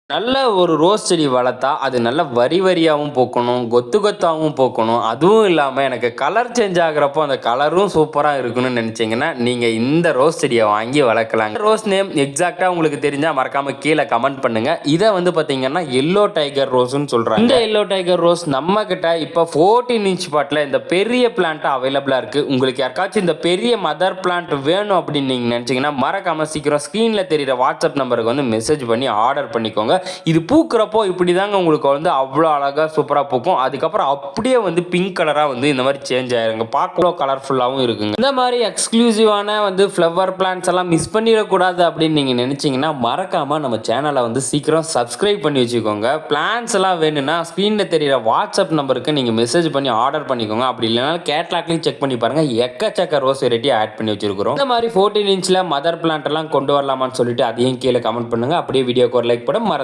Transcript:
நல்ல ஒரு ரோஸ் செடி வளர்த்தா, அது நல்ல வரி வரியாவும் பூக்கணும், கொத்து கொத்தாவும் பூக்கணும். அதுவும் இல்லாம எனக்கு கலர் சேஞ்ச் ஆகுறப்போ, அந்த கலரும் சூப்பரா இருக்கணும்னு நெனச்சீங்கன்னா, நீங்க இந்த ரோஸ் செடிய வாங்கி வளர்க்கலாங்க. ரோஸ் நேம் எக்ஸாக்ட்டா உங்களுக்கு தெரிஞ்சா மறக்காம கீழ கமெண்ட் பண்ணுங்க. இத வந்து பாத்தீங்கன்னா, எல்லோ டைகர் ரோஸ்ன்னு சொல்றாங்க. இந்த எல்லோ டைகர் ரோஸ் நம்மகிட்ட இப்ப 14 இன்ச் பாட்ல இந்த பெரிய பிளான்ட் அவைலபிளா இருக்கு. உங்களுக்கு யாருக்காச்சும் இந்த பெரிய மதர் பிளான்ட் வேணும் அப்படின்னு நீங்க நெனச்சீங்கன்னா, மறக்காம சீக்கிரம் ஸ்கிரீன்ல தெரியிற வாட்ஸ்அப் நம்பருக்கு வந்து மெசேஜ் பண்ணி ஆர்டர் பண்ணிக்கோங்க. இது பூக்கிறப்போ இப்படிதாங்க உங்களுக்கு வந்து அவ்வளோ அழகா சூப்பரா பூக்கும். அதுக்கப்புறம் அப்படியே வந்து பிங்க் கலரா வந்து இந்த மாதிரி சேஞ்ச் ஆயிருங்க. பார்க்க கலர்ஃபுல்லாவும் இருக்குங்க. இந்த மாதிரி எக்ஸ்க்ளூசிவான வந்து ஃப்ளவர் பிளான்ட்ஸ் எல்லாம் மிஸ் பண்ணிடக்கூடாது அப்படின்னு நீங்க நினைச்சீங்கன்னா மறக்காம நம்ம சேனலை வந்து சீக்கிரம் சப்ஸ்கிரைப் பண்ணி வச்சுக்கோங்க. பிளான்ஸ் எல்லாம் வேணும்னா ஸ்க்ரீன்ல தெரியிற வாட்ஸ்அப் நம்பருக்கு நீங்க மெசேஜ் பண்ணி ஆர்டர் பண்ணிக்கோங்க. அப்படி இல்லைனா கேட்லாக்லையும் செக் பண்ணி பாருங்க. எக்கச்சக்க ரோஸ் வெரைட்டி ஆட் பண்ணி வச்சிருக்கிறோம். இந்த மாதிரி 14 இன்ச்ல மதர் பிளான்ட் எல்லாம் கொண்டு வரலாமான்னு சொல்லிட்டு அதையும் கீழே கமெண்ட் பண்ணுங்க. அப்படியே வீடியோக்கு ஒரு லைக் போட மறந்துடாதீங்க.